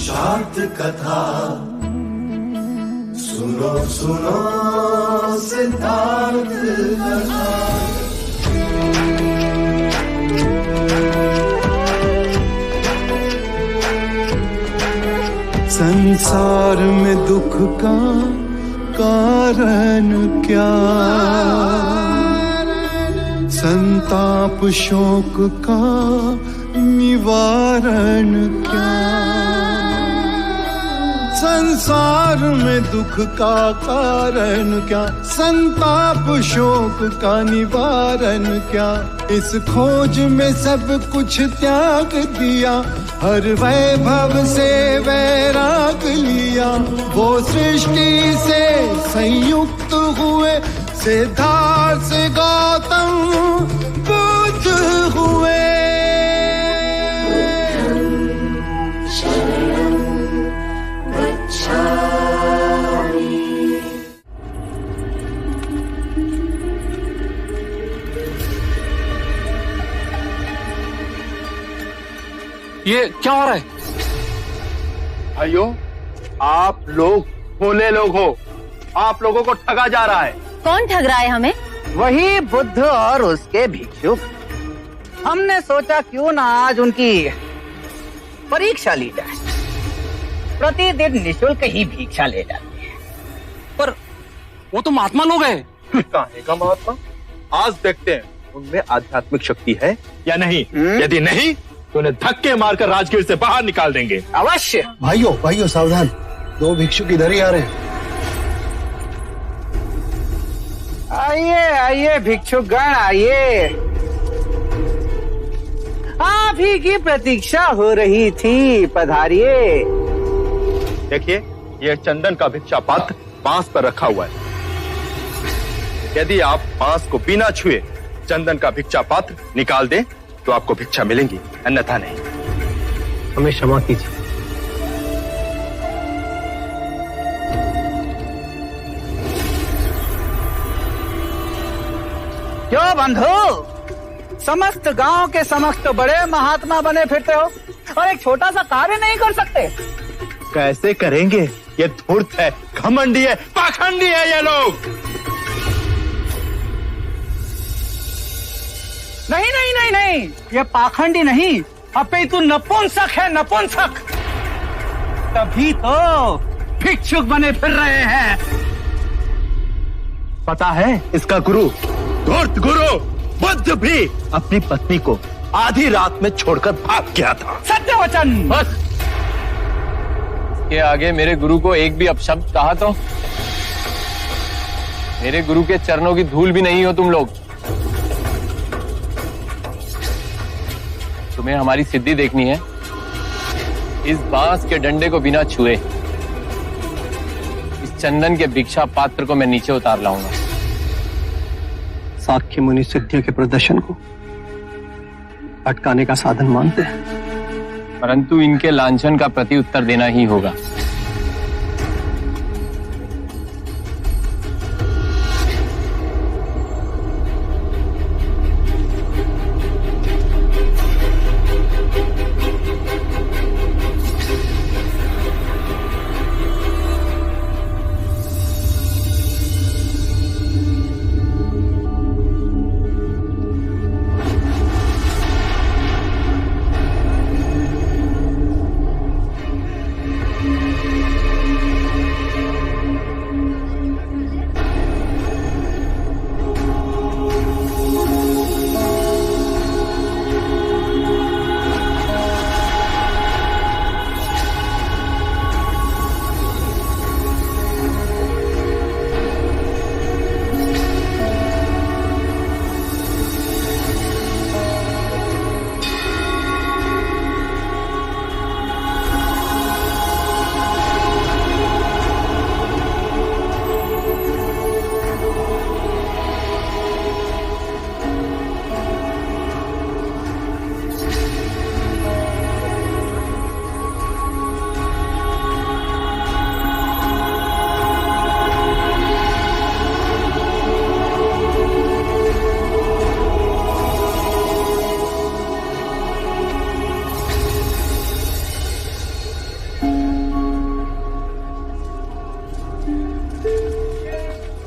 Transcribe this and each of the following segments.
पुरुषार्थ कथा सुनो सुनो सिद्धार्थ कथा। संसार में दुख का कारण क्या, संताप शोक का निवारण क्या। संसार में दुख का कारण क्या, संताप शोक का निवारण क्या। इस खोज में सब कुछ त्याग दिया, हर वैभव से वैराग लिया। वो सृष्टि से संयुक्त हुए, सिद्धार्थ से गौतम बुद्ध हुए। ये क्या हो रहा है? भाइयों, आप लोग भोले लोग हो, आप लोगों को ठगा जा रहा है। कौन ठग रहा है हमें? वही बुद्ध और उसके भिक्षुक। हमने सोचा क्यों ना आज उनकी परीक्षा ली जाए। प्रतिदिन निःशुल्क ही भिक्षा ले जाते हैं। पर वो तो महात्मा लोग हैं। कहानी का महात्मा? आज देखते हैं उनमें आध्यात्मिक शक्ति है या नहीं। यदि नहीं तो उन्हें धक्के मारकर राजगीर से बाहर निकाल देंगे। अवश्य। भाइयों सावधान, दो भिक्षुक इधर ही आ रहे हैं। आइए भिक्षुकगण आइए। आप ही की प्रतीक्षा हो रही थी, पधारिए। देखिए, यह चंदन का भिक्षा पात्र बांस पर रखा हुआ है। यदि आप बांस को बिना छुए चंदन का भिक्षा पात्र निकाल दें तो आपको भिक्षा मिलेंगी, अन्यथा नहीं। हमें क्षमा कीजिए। क्यों बंधु, समस्त गांव के समस्त तो बड़े महात्मा बने फिरते हो और एक छोटा सा कार्य नहीं कर सकते? कैसे करेंगे? ये धूर्त है, घमंडी है, पाखंडी है ये लोग। नहीं, ये पाखंडी नहीं, अपितु नपुंसक है, नपुंसक। तभी तो भिक्षुक बने फिर रहे हैं। पता है इसका गुरु, धूर्त गुरु बुद्ध भी अपनी पत्नी को आधी रात में छोड़कर भाग गया था। सत्य वचन। बस के आगे मेरे गुरु को एक भी अपशब्द कहा तो मेरे गुरु के चरणों की धूल भी नहीं हो तुम लोग। तुम्हें हमारी सिद्धि देखनी है। इस बांस के डंडे को बिना छुए इस चंदन के भिक्षा पात्र को मैं नीचे उतार लाऊंगा। साक्य मुनि सिद्धियों के प्रदर्शन को अटकाने का साधन मानते हैं, परंतु इनके लांछन का प्रति उत्तर देना ही होगा।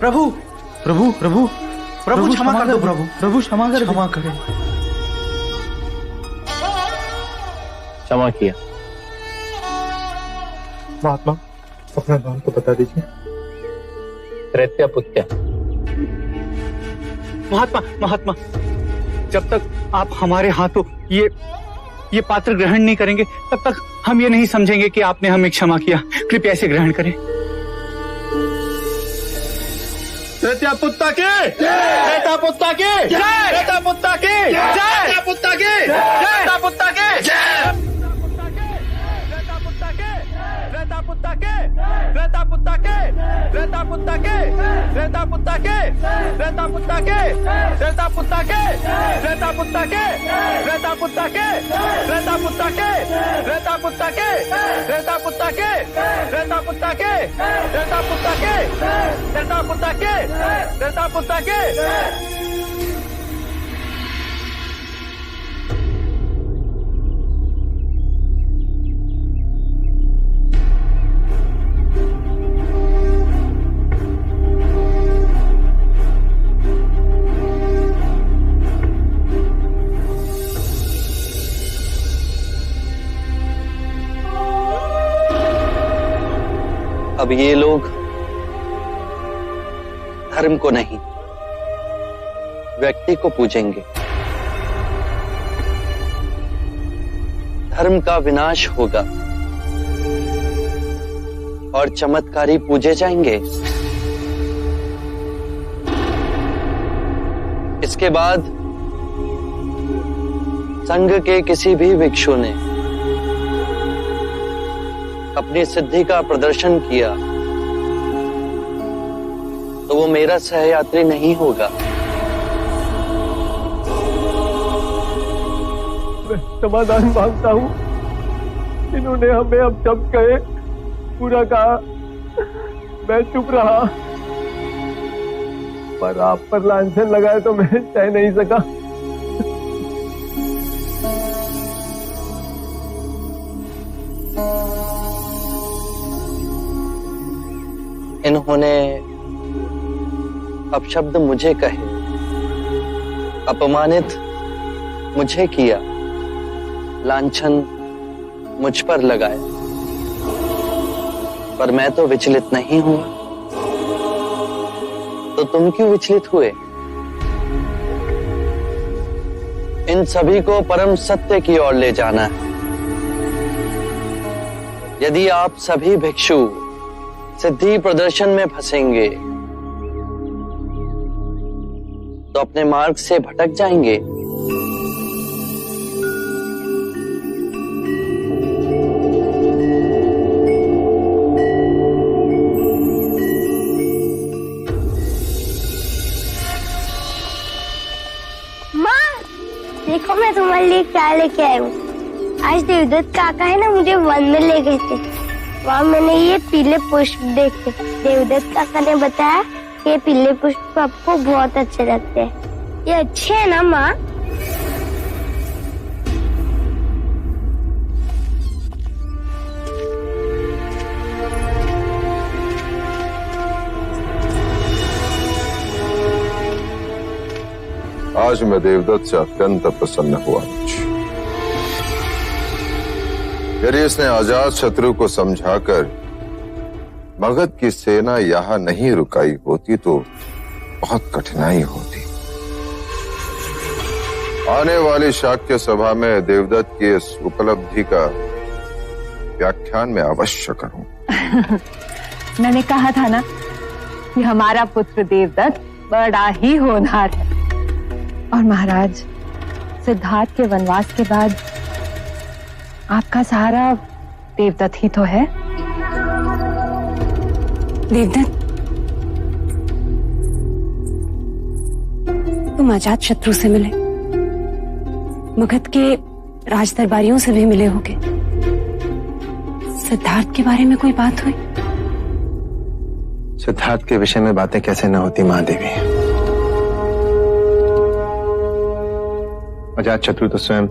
प्रभु प्रभु प्रभु प्रभु क्षमा कर दो प्रभु, प्रभु क्षमा करें। क्षमा किया। महात्मा अपना नाम तो बता दीजिए। त्रैत्या पुत्या। महात्मा महात्मा, जब तक आप हमारे हाथों ये पात्र ग्रहण नहीं करेंगे तब तक हम ये नहीं समझेंगे कि आपने हमें क्षमा किया। कृपया इसे ग्रहण करें। त्रैत्या पुत्ता के, त्रैत्या पुत्ता के, त्रैत्या पुत्ता के, त्रैत्या पुत्ता के, त्रैत्या पुत्ता के, त्रैत्या पुत्ता के, त्रैत्या पुत्ता के, त्रैत्या पुत्ता के, त्रैत्या पुत्ता के, त्रैत्या पुत्ता के, त्रैत्या पुत्ता के, त्रैत्या पुत्ता के, त्रैत्या पुत्ता के, त्रैत्या पुत्ता के, त्रैत्या पुत्ता के, त्रैत्या पुत्ता के, त्रैत्या पुत्ता के, त्रैत्या पुत्ता के, त्रैत्या पुत्ता के, त्रैत्या पुत्ता के। अब ये लोग धर्म को नहीं, व्यक्ति को पूजेंगे। धर्म का विनाश होगा और चमत्कारी पूजे जाएंगे। इसके बाद संघ के किसी भी भिक्षु ने अपनी सिद्धि का प्रदर्शन किया तो वो मेरा सहयात्री नहीं होगा। मैं समाधान मांगता हूँ। इन्होंने हमें अब जब कहे पूरा कहा, मैं चुप रहा, पर आप पर लांछन लगाए तो मैं सह नहीं सका। इन्होंने अपशब्द मुझे कहे, अपमानित मुझे किया, लांछन मुझ पर लगाए, पर मैं तो विचलित नहीं हुआ। तो तुम क्यों विचलित हुए? इन सभी को परम सत्य की ओर ले जाना है। यदि आप सभी भिक्षु सिद्धि प्रदर्शन में फंसेंगे तो अपने मार्ग से भटक जाएंगे। माँ, देखो मैं तुम्हारे लिए क्या लेके आई हूँ। आज देवदत्त काका है ना, मुझे वन में ले गए थे। वहाँ मैंने ये पीले पुष्प देखे। देवदत्त काका ने बताया कि ये पीले पुष्प आपको बहुत अच्छे लगते हैं। ये अच्छे है ना माँ? आज मैं देवदत्त से अत्यंत प्रसन्न हुआ। यदि इसने आजाद शत्रु को समझाकर मगध की सेना यहां नहीं रुकाई होती तो बहुत कठिनाई होती। आने वाली शाक्य सभा में देवदत्त की इस उपलब्धि का व्याख्यान मैं अवश्य करूं। मैंने कहा था ना कि हमारा पुत्र देवदत्त बड़ा ही होनहार है। और महाराज, सिद्धार्थ के वनवास के बाद आपका सहारा देवदत्त ही तो है। देवदत्त, तुम अजात शत्रु से मिले, मगध के राज दरबारियों से भी मिले होगे। सिद्धार्थ के बारे में कोई बात हुई? सिद्धार्थ के विषय में बातें कैसे न होती महादेवी। अजात शत्रु तो स्वयं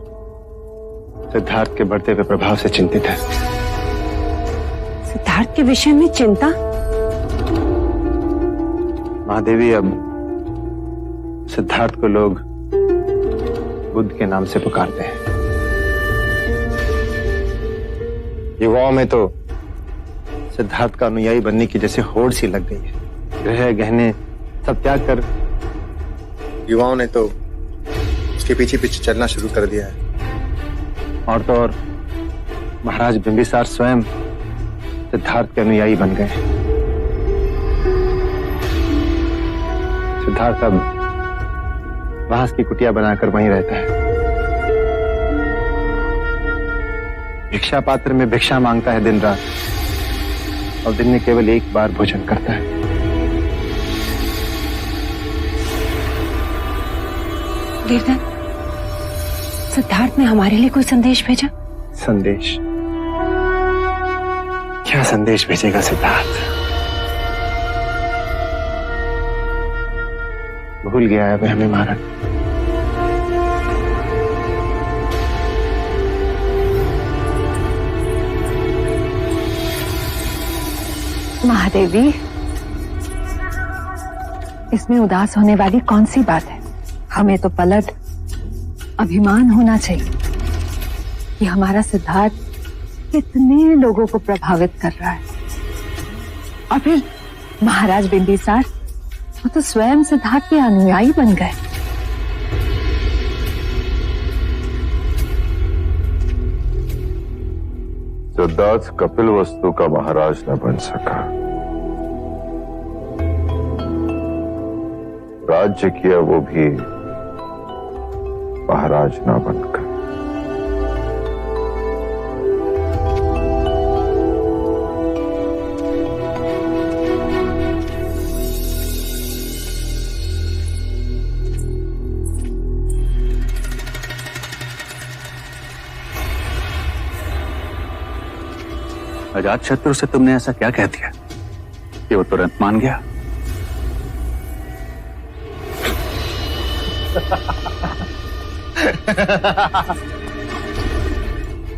सिद्धार्थ के बढ़ते हुए प्रभाव से चिंतित है। सिद्धार्थ के विषय में चिंता? महादेवी, अब सिद्धार्थ को लोग बुद्ध के नाम से पुकारते हैं। युवाओं में तो सिद्धार्थ का अनुयायी बनने की जैसे होड़ सी लग गई है। गृह गहने सब त्याग कर युवाओं ने तो उसके पीछे पीछे चलना शुरू कर दिया है। और तो और महाराज बिंबिसार स्वयं सिद्धार्थ के अनुयायी बन गए। सिद्धार्थ अब बांस की कुटिया बनाकर वहीं रहता है। भिक्षा पात्र में भिक्षा मांगता है दिन रात, और दिन में केवल एक बार भोजन करता है। वीरदत्त, सिद्धार्थ ने हमारे लिए कोई संदेश भेजा? संदेश? क्या संदेश भेजेगा सिद्धार्थ? भूल गया है हमें महाराज। महादेवी, इसमें उदास होने वाली कौन सी बात है? हमें तो पलट अभिमान होना चाहिए कि हमारा सिद्धार्थ कितने लोगों को प्रभावित कर रहा है। और फिर महाराज बिंबिसार, वो तो स्वयं सिद्धार्थ के अनुयायी बन गए। सिद्धार्थ कपिलवस्तु का महाराज न बन सका, राज्य किया वो भी महाराज न बनकर। अजात शत्रु से तुमने ऐसा क्या कह दिया कि वो तुरंत मान गया?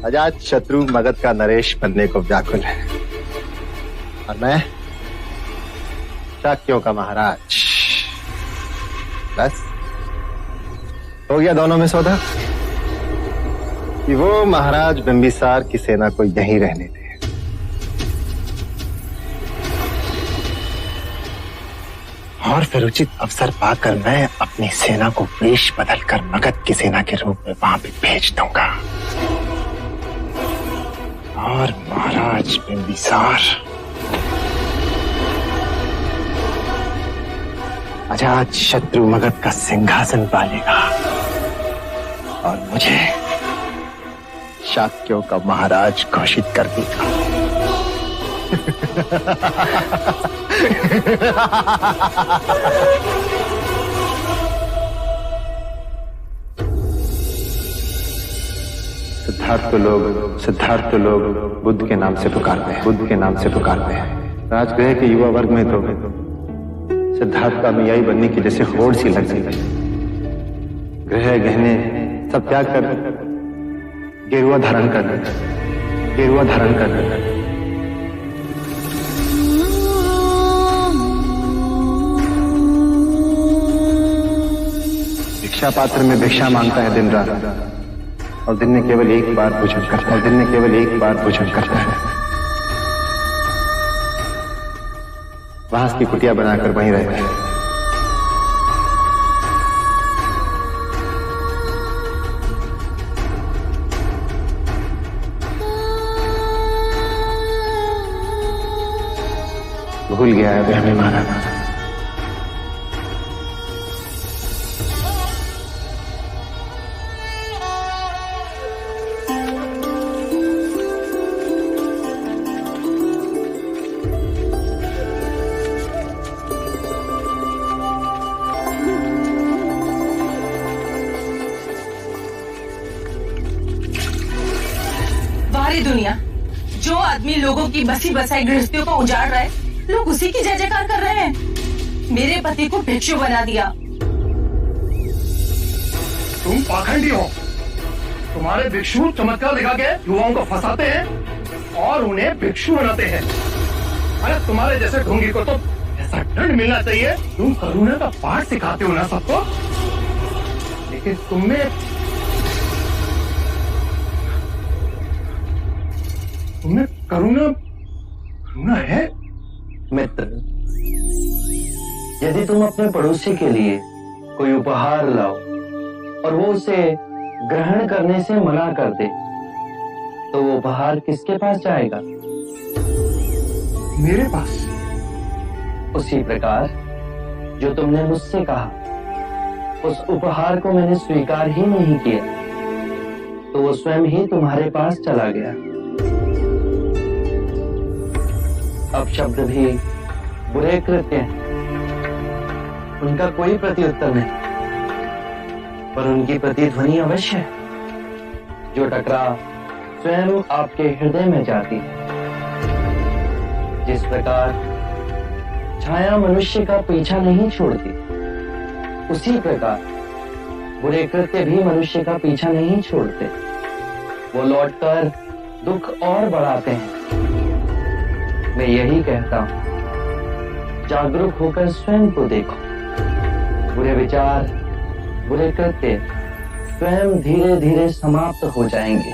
अजात शत्रु मगध का नरेश बनने को व्याकुल है, और मैं शाक्यों का महाराज। बस हो गया दोनों में सौदा कि वो महाराज बिंबिसार की सेना को यहीं रहने दे, और फिर उचित अवसर पाकर मैं अपनी सेना को वेश बदलकर मगध की सेना के रूप में वहां भी भेज दूंगा। और महाराज बिंबिसार अजात शत्रु मगध का सिंहासन पालेगा, और मुझे शाक्यों का महाराज घोषित कर देगा। सिद्धार्थ को लोग बुद्ध के नाम से पुकारते हैं। बुद्ध के नाम से पुकारते हैं। राजगृह के युवा वर्ग में तो सिद्धार्थ का अनुयायी बनने की जैसे होड़ सी लग गई। गृह गहने सब त्याग कर गेरुआ धारण कर भिक्षा पात्र में भिक्षा मांगता है दिन रात, और दिन में केवल एक बार भोजन करता है। बांस की कुटिया बनाकर वहीं रहता है। भूल गया है हमें महाराज। सारी दुनिया, जो आदमी लोगों की बसी बसाई गृहस्थियों को उजाड़ रहा है, लोग उसी की जय जयकार कर रहे हैं। मेरे पति को भिक्षु बना दिया। तुम पाखंडी हो। तुम्हारे भिक्षु चमत्कार दिखा के युवाओं को फंसाते हैं और उन्हें भिक्षु बनाते हैं। अरे तुम्हारे जैसे ढोंगी को तो ऐसा दंड मिलना चाहिए। तुम करुणा का पाठ सिखाते हो ना सबको, लेकिन तुमने करुणा है। मित्र, यदि तुम अपने पड़ोसी के लिए कोई उपहार लाओ और वो उसे ग्रहण करने से मना कर दे, तो वो उपहार किसके पास जाएगा? मेरे पास। उसी प्रकार जो तुमने मुझसे कहा, उस उपहार को मैंने स्वीकार ही नहीं किया, तो वो स्वयं ही तुम्हारे पास चला गया। अब शब्द भी बुरे कृत्य हैं, उनका कोई प्रत्युत्तर नहीं, पर उनकी प्रतिध्वनि अवश्य है, जो टकराव स्वयं आपके हृदय में जाती है। जिस प्रकार छाया मनुष्य का पीछा नहीं छोड़ती, उसी प्रकार बुरे कृत्य भी मनुष्य का पीछा नहीं छोड़ते, वो लौटकर दुख और बढ़ाते हैं। मैं यही कहता हूं, जागरूक होकर स्वयं को देखो। बुरे विचार, बुरे कृत्य स्वयं धीरे धीरे समाप्त हो जाएंगे।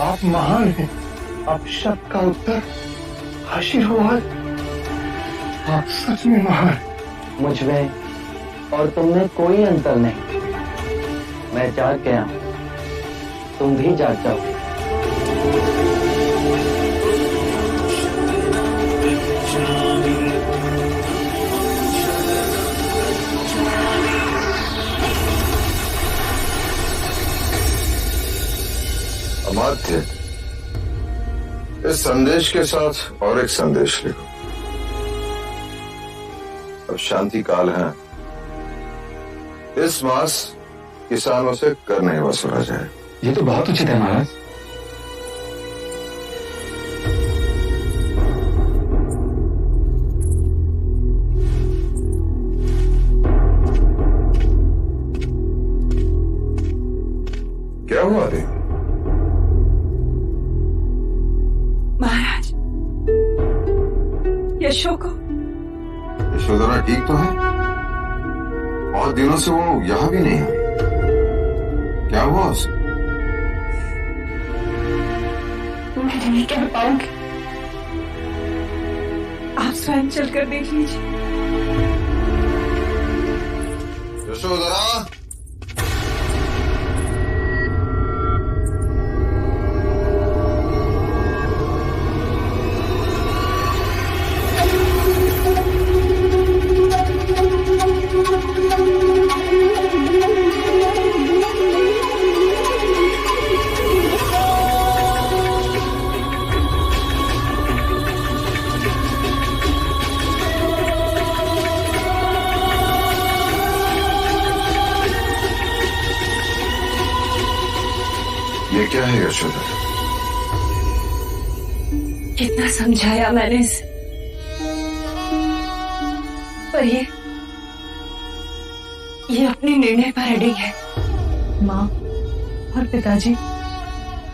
आप महान हैं। आप शब्द का उत्तर आशीर्वाद। आप सच में महान। मुझ में और तुम में कोई अंतर नहीं। मैं जाग गया हूं, तुम भी जाग जाओ। अमात्य, इस संदेश के साथ और एक संदेश लिखो। अब शांति काल है, इस मास किसानों से कर नहीं वसूला जाए। ये तो बहुत उचित है महाराज। क्या हुआ देवी? महाराज, यशोधरा ठीक तो है? बहुत दिनों से वो यहां भी नहीं आई। क्या हुआ उसे? मैं नहीं कह पाऊंगी, आप स्वयं चलकर देख लीजिए। यशोधरा, ये क्या है यशोधरा? कितना समझाया मैंने इसे, पर ये अपने निर्णय पर अड़ी है। माँ और पिताजी,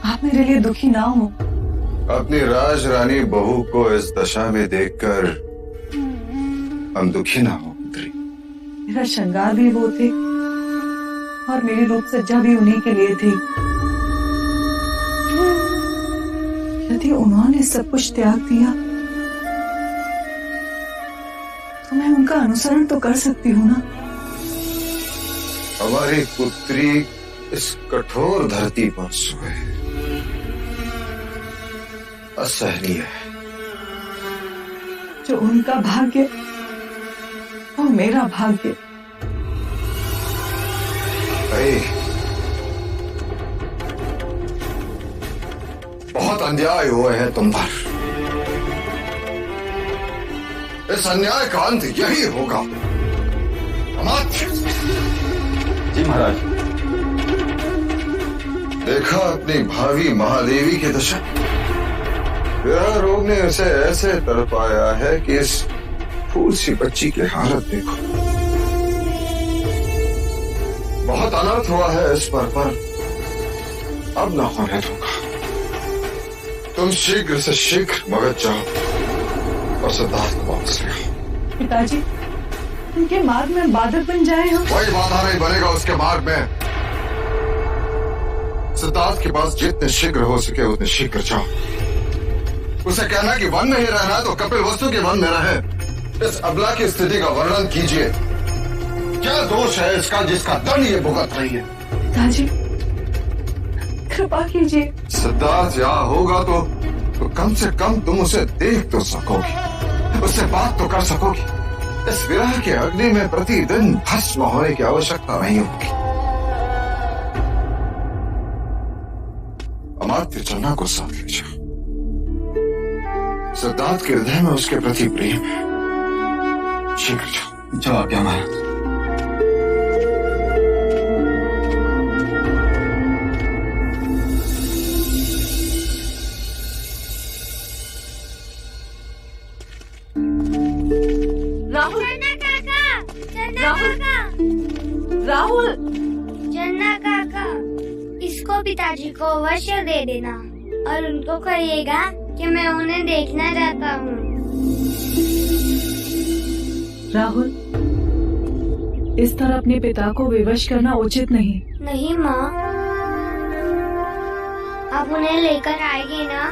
आप मेरे लिए दुखी ना हो। अपनी राज रानी बहू को इस दशा में देखकर हम दुखी ना हो पुत्री। मेरा श्रृंगार भी वो थे और मेरी रूप सज्जा भी उन्हीं के लिए थी। यदि उन्होंने सब कुछ त्याग दिया तो मैं उनका अनुसरण तो कर सकती हूँ ना। हमारी पुत्री इस कठोर धरती पर सोए, असहनीय है। जो उनका भाग्य वो मेरा भाग्य। बहुत अन्याय हुए हैं तुम पर। इस अन्याय का अंत यही होगा। अमात्य। जी महाराज। देखा अपनी भावी महादेवी की दशा। विरह रोग ने उसे ऐसे तड़पाया है कि इस फूल सी बच्ची की हालत देखो। बहुत अनर्थ हुआ है इस पर अब ना होने दूंगा। तुम शीघ्र से शीघ्र मगध जाओ और सिद्धार्थ को वापस ले आओ। पिताजी, उनके मार्ग में बाधक बन जाए हम। कोई बाधा नहीं बनेगा उसके मार्ग में। सिद्धार्थ के पास जितने शीघ्र हो सके उतने शीघ्र जाओ। उसे कहना कि वन में ही रहना है तो कपिल वस्तु के वन में रहे। इस अबला की स्थिति का वर्णन कीजिए। क्या दोष है इसका जिसका दंड ये भुगत रही है? पिताजी, कृपा कीजिए। सिद्धार्थ यहाँ होगा तो कम से कम तुम उसे देख तो सकोगी, उससे बात तो कर सकोगी। इस विरह के अग्नि में प्रतिदिन भस्म होने की आवश्यकता नहीं होगी। अमात्य चन्ना को साथ ले जाओ। सिद्धार्थ के हृदय में उसके प्रति प्रेम है। शीघ्र जाओ। जो आज्ञा महाराज। राहुल, चन्ना काका, इसको पिताजी को अवश्य दे देना और उनको कहिएगा कि मैं उन्हें देखना चाहता हूँ। राहुल, इस तरह अपने पिता को विवश करना उचित नहीं। नहीं माँ, आप उन्हें लेकर आएंगे ना?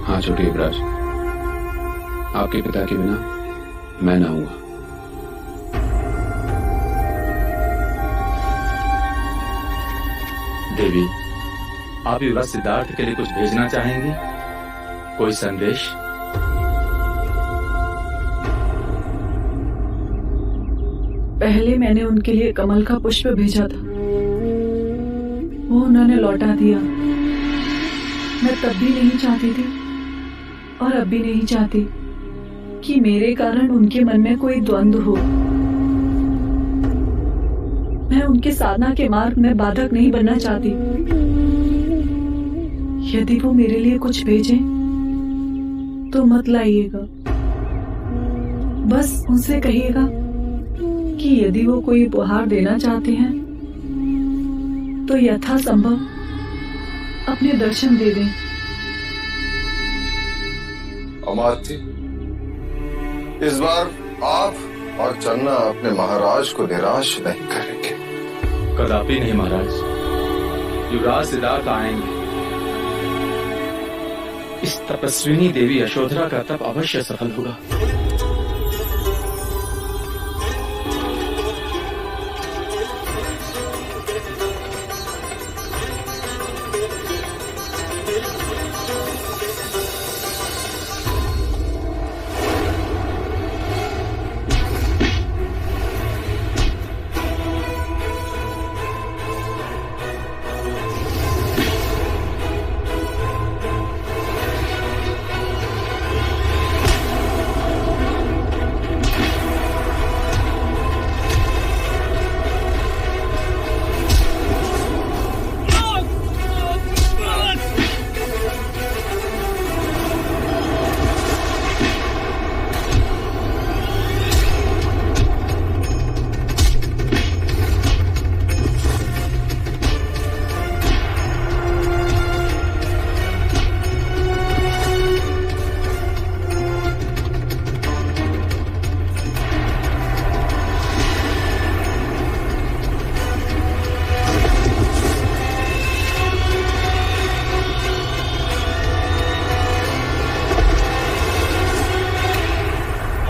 हाँ छोटे युवराज, आपके पिता के बिना मैं ना आऊंगा। देवी, आप युवराज सिद्धार्थ के लिए कुछ भेजना चाहेंगी? कोई संदेश? पहले मैंने उनके लिए कमल का पुष्प भेजा था, वो उन्होंने लौटा दिया। मैं तब भी नहीं चाहती थी और अब भी नहीं चाहती कि मेरे कारण उनके मन में कोई द्वंद्व हो। मैं उनके साधना के मार्ग में बाधक नहीं बनना चाहती। यदि वो मेरे लिए कुछ भेजें तो मत लाइएगा। बस उनसे कहिएगा कि यदि वो कोई उपहार देना चाहते हैं तो यथासंभव अपने दर्शन दे दें। अमात्य, इस बार आप और चन्ना अपने महाराज को निराश नहीं करेंगे। कदापि नहीं महाराज, युवराज सिद्धार्थ आएंगे। इस तपस्विनी देवी यशोधरा का तप अवश्य सफल होगा।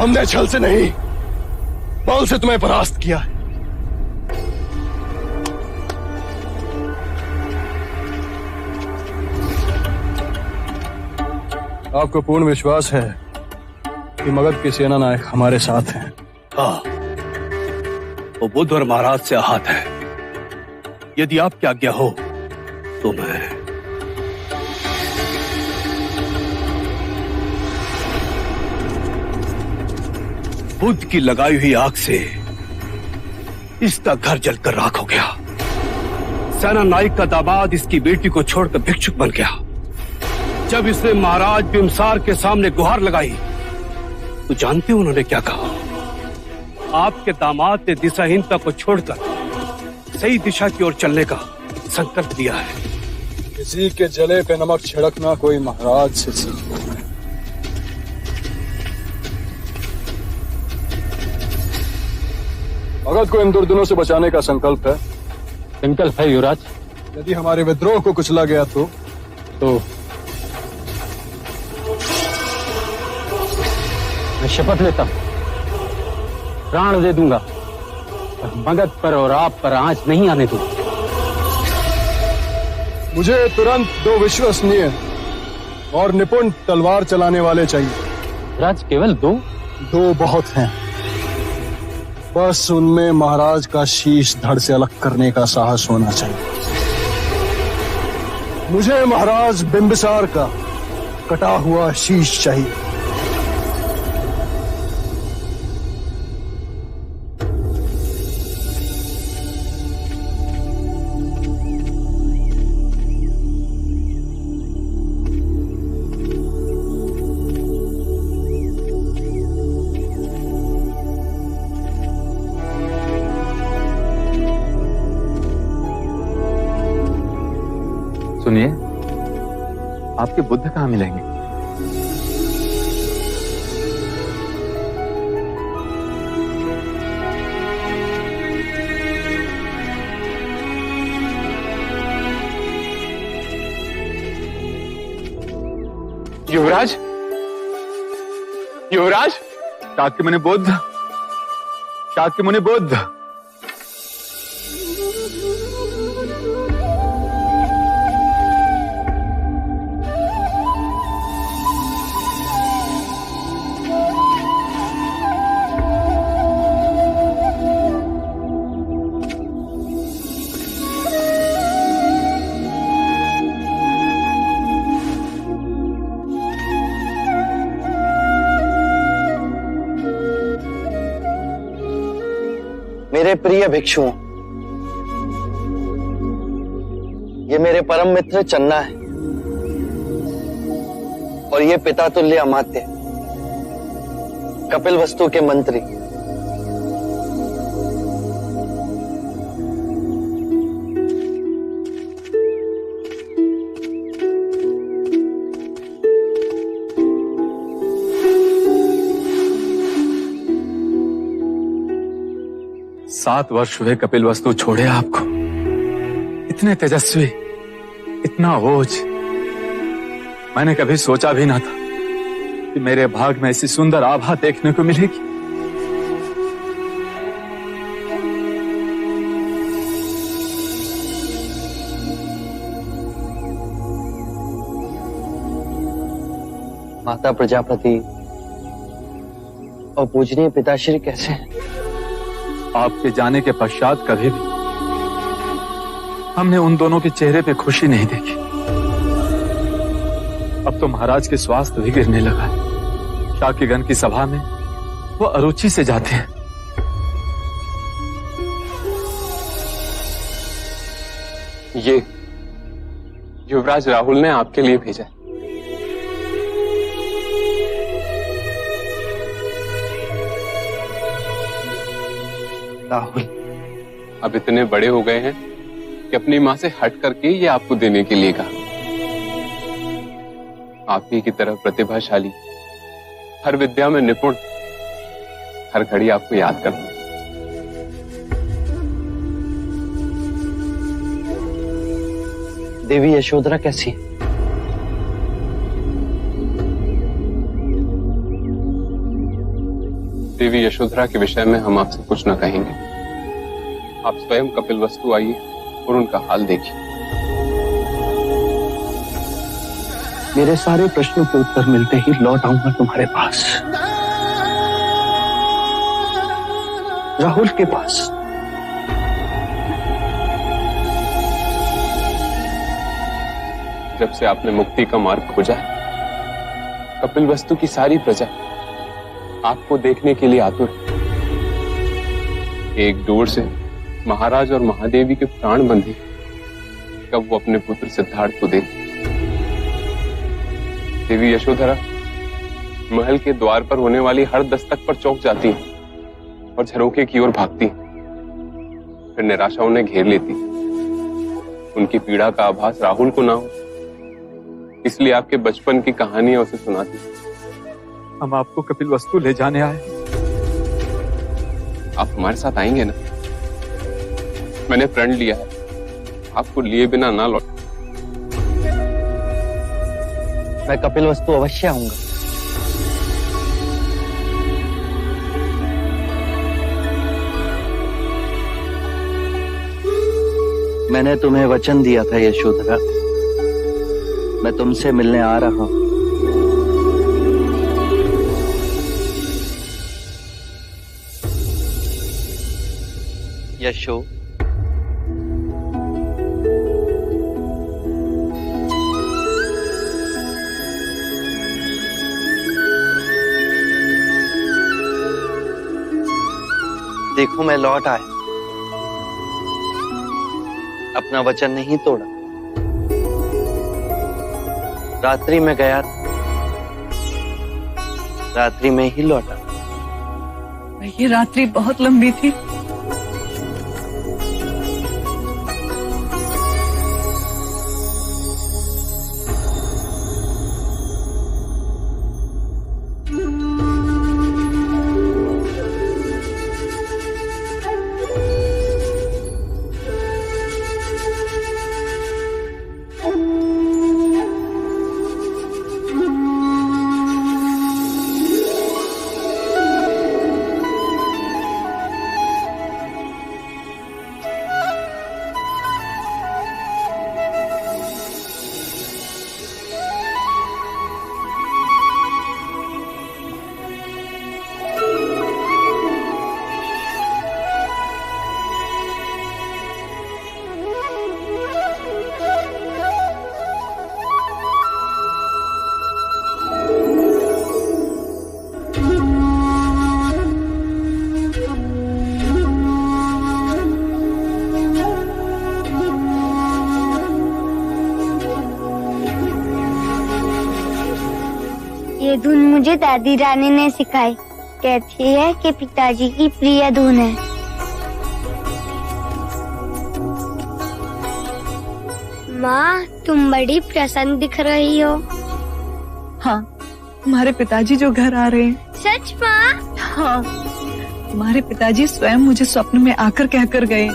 हमने छल से नहीं, बल से तुम्हें परास्त किया है। आपको पूर्ण विश्वास है कि मगध के सेना नायक हमारे साथ हैं? हाँ, वो बुद्ध और महाराज से आहत है। यदि आपकी आज्ञा हो तो मैं बुद्ध की लगाई हुई आग से इसका घर जलकर राख हो गया। सेना नायक का दामाद इसकी बेटी को छोड़कर भिक्षुक बन गया। जब इसने महाराज बिम्सार के सामने गुहार लगाई तो जानते हो उन्होंने क्या कहा? आपके दामाद ने दिशाहीनता को छोड़कर सही दिशा की ओर चलने का संकल्प लिया है। किसी के जले पे नमक छिड़कना कोई महाराज से सीखो। भगत को इन दुर्दिनों से बचाने का संकल्प है। संकल्प है युवराज। यदि हमारे विद्रोह को कुचला गया तो मैं शपथ लेता हूं, प्राण दे दूंगा और मगध पर और आप पर आंच नहीं आने दूंगा। मुझे तुरंत 2 विश्वसनीय और निपुण तलवार चलाने वाले चाहिए। राज केवल 2? 2 बहुत हैं। बस उनमें महाराज का शीश धड़ से अलग करने का साहस होना चाहिए। मुझे महाराज बिंबिसार का कटा हुआ शीश चाहिए। सुनिए, आपके बुद्ध कहाँ मिलेंगे? युवराज, युवराज, शाक्य मुनि बुद्ध, शाक्य मुनि बुद्ध। मेरे प्रिय भिक्षुओं, ये मेरे परम मित्र चन्ना है और ये पिता तुल्य अमात्य कपिलवस्तु के मंत्री। सात वर्ष हुए कपिलवस्तु छोड़े आपको। इतने तेजस्वी, इतना ओज, मैंने कभी सोचा भी ना था कि मेरे भाग में ऐसी सुंदर आभा देखने को मिलेगी। माता प्रजापति और पूजनीय पिताश्री कैसे हैं? आपके जाने के पश्चात कभी भी हमने उन दोनों के चेहरे पे खुशी नहीं देखी। अब तो महाराज के स्वास्थ्य भी गिरने लगा है। शाक्यगण की सभा में वो अरुचि से जाते हैं। ये युवराज राहुल ने आपके लिए भेजा है। राहुल अब इतने बड़े हो गए हैं कि अपनी मां से हट करके ये आपको देने के लिए कहा। आप ही की तरह प्रतिभाशाली, हर विद्या में निपुण, हर घड़ी आपको याद करना। देवी यशोधरा कैसी है? देवी यशोधरा के विषय में हम आपसे कुछ न कहेंगे। आप स्वयं कपिलवस्तु आइए और उनका हाल देखिए। मेरे सारे प्रश्नों के उत्तर मिलते ही लौट आऊंगा तुम्हारे पास, राहुल के पास। जब से आपने मुक्ति का मार्ग खोजा है, कपिलवस्तु की सारी प्रजा आपको देखने के लिए आतुर है। एक डोर से महाराज और महादेवी के प्राण बंधे कब वो अपने पुत्र सिद्धार्थ को देख। देवी यशोधरा महल के द्वार पर होने वाली हर दस्तक पर चौंक जाती है और झरोखे की ओर भागती, फिर निराशा उन्हें घेर लेती। उनकी पीड़ा का आभास राहुल को ना हो, इसलिए आपके बचपन की कहानियां उसे सुनाती। हम आपको कपिलवस्तु ले जाने आए। आप हमारे साथ आएंगे ना? मैंने प्रण लिया है, आपको लिए बिना ना लौट। मैं कपिलवस्तु अवश्य आऊंगा। मैंने तुम्हें वचन दिया था यशोधरा, मैं तुमसे मिलने आ रहा हूं। यशो, देखो मैं लौट आया, अपना वचन नहीं तोड़ा। रात्रि में गया, रात्रि में ही लौटा। ये रात्रि बहुत लंबी थी। ये धुन मुझे दादी रानी ने सिखाई। कहती है कि पिताजी की प्रिय धुन है। माँ, तुम बड़ी प्रसन्न दिख रही हो। हाँ, तुम्हारे पिताजी जो घर आ रहे हैं। सच माँ? हाँ, तुम्हारे पिताजी स्वयं मुझे स्वप्न में आकर कहकर गए।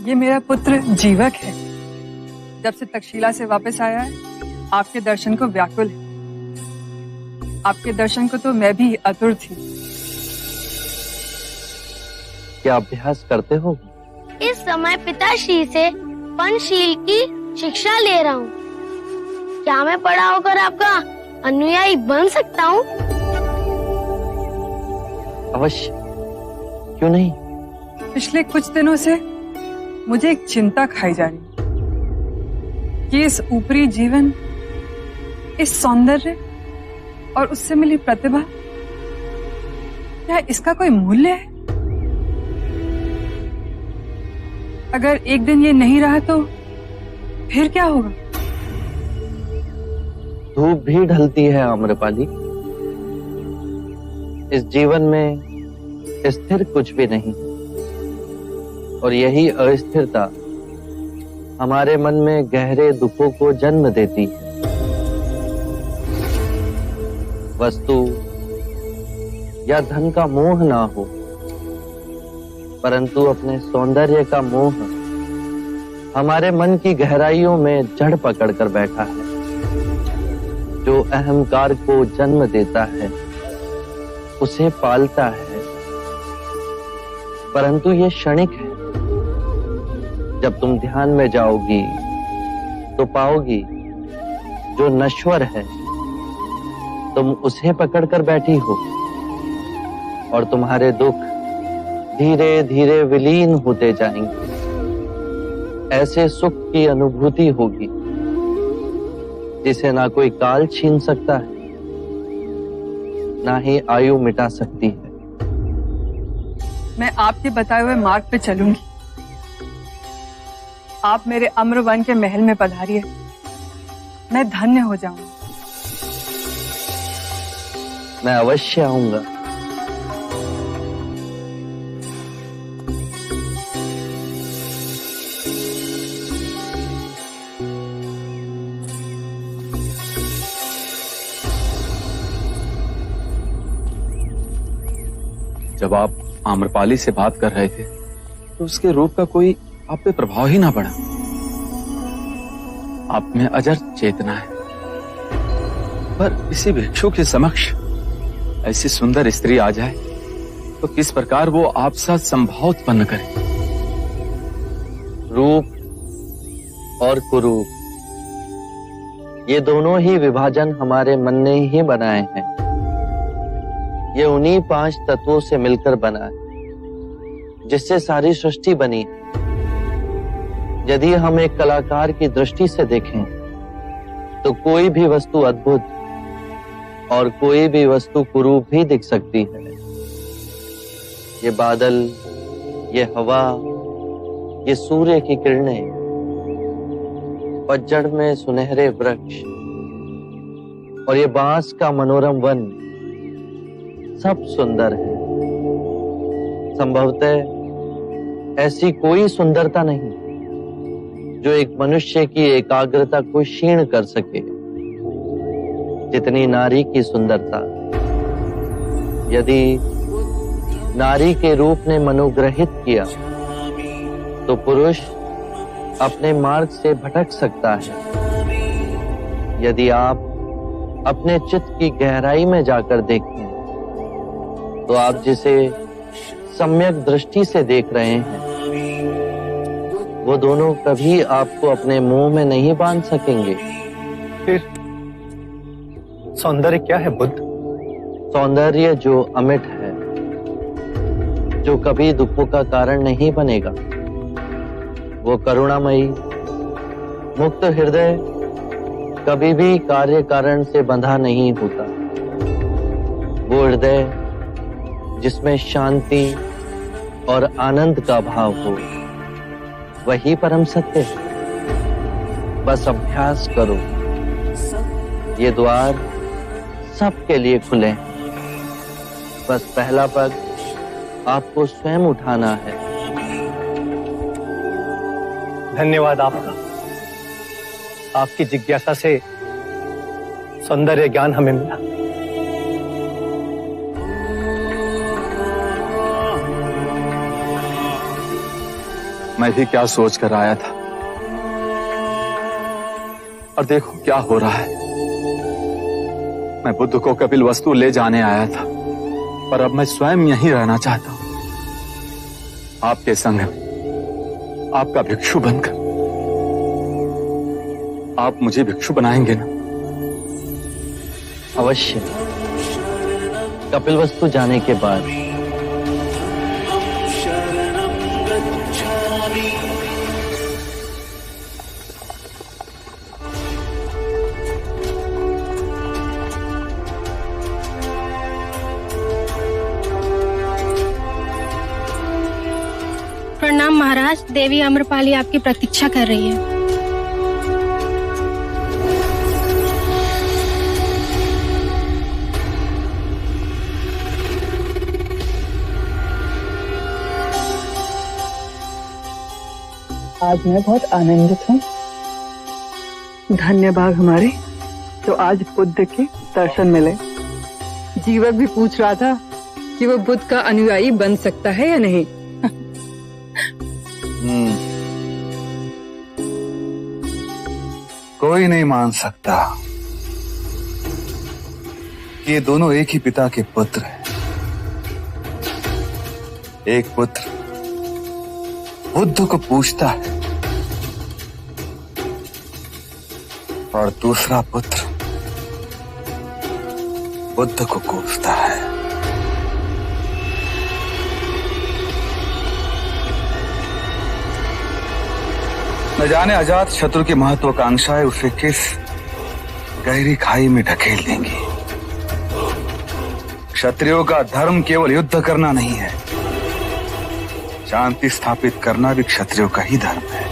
ये मेरा पुत्र जीवक है। जब से तक्षशिला से वापस आया है, आपके दर्शन को व्याकुल है। आपके दर्शन को तो मैं भी आतुर थी। क्या अभ्यास करते हो? इस समय पिताश्री से पंचशील की शिक्षा ले रहा हूँ। क्या मैं बड़ा होकर आपका अनुयायी बन सकता हूँ? अवश्य, क्यों नहीं। पिछले कुछ दिनों से मुझे एक चिंता खाई जा रही कि इस ऊपरी जीवन, इस सौंदर्य और उससे मिली प्रतिभा, क्या इसका कोई मूल्य है? अगर एक दिन ये नहीं रहा तो फिर क्या होगा? धूप भी ढलती है आम्रपाली। इस जीवन में स्थिर कुछ भी नहीं, और यही अस्थिरता हमारे मन में गहरे दुखों को जन्म देती है। वस्तु या धन का मोह ना हो, परंतु अपने सौंदर्य का मोह हमारे मन की गहराइयों में जड़ पकड़कर बैठा है, जो अहंकार को जन्म देता है, उसे पालता है, परंतु ये क्षणिक है। जब तुम ध्यान में जाओगी तो पाओगी जो नश्वर है तुम उसे पकड़कर बैठी हो और तुम्हारे दुख धीरे धीरे विलीन होते जाएंगे। ऐसे सुख की अनुभूति होगी जिसे ना कोई काल छीन सकता है, ना ही आयु मिटा सकती है। मैं आपके बताए हुए मार्ग पे चलूंगी। आप मेरे अम्रवन के महल में पधारिए, मैं धन्य हो जाऊंगी। मैं अवश्य आऊंगा। जब आप आम्रपाली से बात कर रहे थे तो उसके रूप का कोई आप पे प्रभाव ही ना पड़ा। आप में अजर चेतना है, पर इसी भिक्षु के समक्ष ऐसी सुंदर स्त्री आ जाए तो किस प्रकार वो आप साथ संभाव उत्पन्न करे। रूप और कुरूप ये दोनों ही विभाजन हमारे मन ने ही बनाए हैं। ये उन्हीं 5 तत्वों से मिलकर बना है जिससे सारी सृष्टि बनी है। यदि हम एक कलाकार की दृष्टि से देखें तो कोई भी वस्तु अद्भुत और कोई भी वस्तु कुरूप भी दिख सकती है। ये बादल, ये हवा, ये सूर्य की किरणें, पतझड़ में सुनहरे वृक्ष और ये बांस का मनोरम वन सब सुंदर है। संभवतः ऐसी कोई सुंदरता नहीं जो एक मनुष्य की एकाग्रता को क्षीण कर सके जितनी नारी की सुंदरता। यदि नारी के रूप ने मनोग्रहित किया तो पुरुष अपने मार्ग से भटक सकता है। यदि आप अपने चित्त की गहराई में जाकर देखें तो आप जिसे सम्यक दृष्टि से देख रहे हैं वो दोनों कभी आपको अपने मुंह में नहीं बांध सकेंगे। फिर सौंदर्य क्या है बुद्ध? सौंदर्य जो अमिट है, जो कभी दुखों का कारण नहीं बनेगा, वो करुणामयी मुक्त हृदय कभी भी कार्य कारण से बंधा नहीं होता। वो हृदय जिसमें शांति और आनंद का भाव हो, वही परम सत्य है। बस अभ्यास करो, ये द्वार सबके लिए खुले हैं। बस पहला पग आपको स्वयं उठाना है। धन्यवाद आपका। आपकी जिज्ञासा से सौंदर्य ज्ञान हमें मिला। मैं भी क्या सोच कर आया था और देखो क्या हो रहा है। मैं बुद्ध को कपिल वस्तु ले जाने आया था, पर अब मैं स्वयं यहीं रहना चाहता हूं, आपके संग में, आपका भिक्षु बनकर। आप मुझे भिक्षु बनाएंगे ना? अवश्य। कपिल वस्तु जाने के बाद प्रणाम महाराज, देवी अम्रपाली आपकी प्रतीक्षा कर रही है। आज मैं बहुत आनंदित हूँ। धन्य भाग हमारे तो आज बुद्ध के दर्शन मिले। जीवक भी पूछ रहा था कि वो बुद्ध का अनुयायी बन सकता है या नहीं। कोई नहीं मान सकता कि ये दोनों एक ही पिता के पुत्र हैं। एक पुत्र बुद्ध को पूछता है और दूसरा पुत्र बुद्ध को कोसता है। न जाने अजात शत्रु की महत्वाकांक्षाएं उसे किस गहरी खाई में ढकेल देंगी। क्षत्रियों का धर्म केवल युद्ध करना नहीं है, शांति स्थापित करना भी क्षत्रियों का ही धर्म है।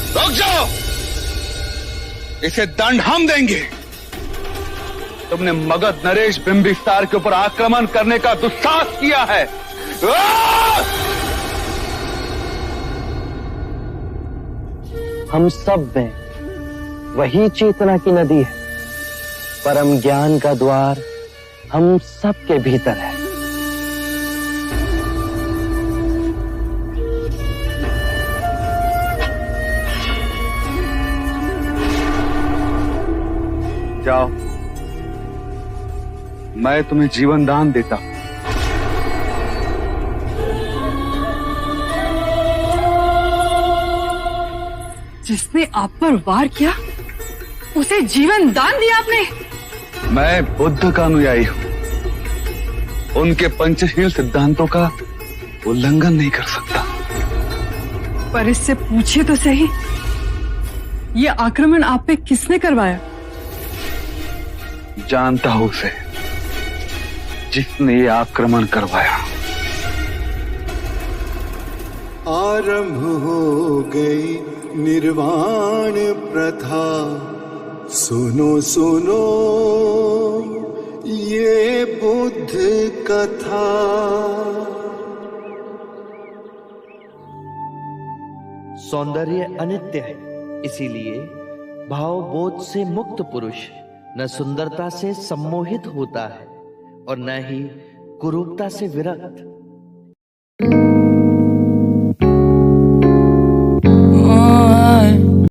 रुक जाओ, इसे दंड हम देंगे। तुमने मगध नरेश बिंबिसार के ऊपर आक्रमण करने का दुस्साहस किया है। हम सब में वही चेतना की नदी है, परम ज्ञान का द्वार हम सब के भीतर है। जाओ, मैं तुम्हें जीवन दान देता हूं। जिसने आप पर वार किया उसे जीवन दान दिया आपने? मैं बुद्ध का अनुयायी हूं, उनके पंचशील सिद्धांतों का उल्लंघन नहीं कर सकता। पर इससे पूछिए तो सही, ये आक्रमण आप पे किसने करवाया? जानता हूं उसे, जिसने ये आक्रमण करवाया। आरंभ हो गई निर्वाण प्रथा, सुनो सुनो ये बुद्ध कथा। सौंदर्य अनित्य है, इसीलिए भावबोध से मुक्त पुरुष न सुंदरता से सम्मोहित होता है और न ही कुरूपता से विरक्त।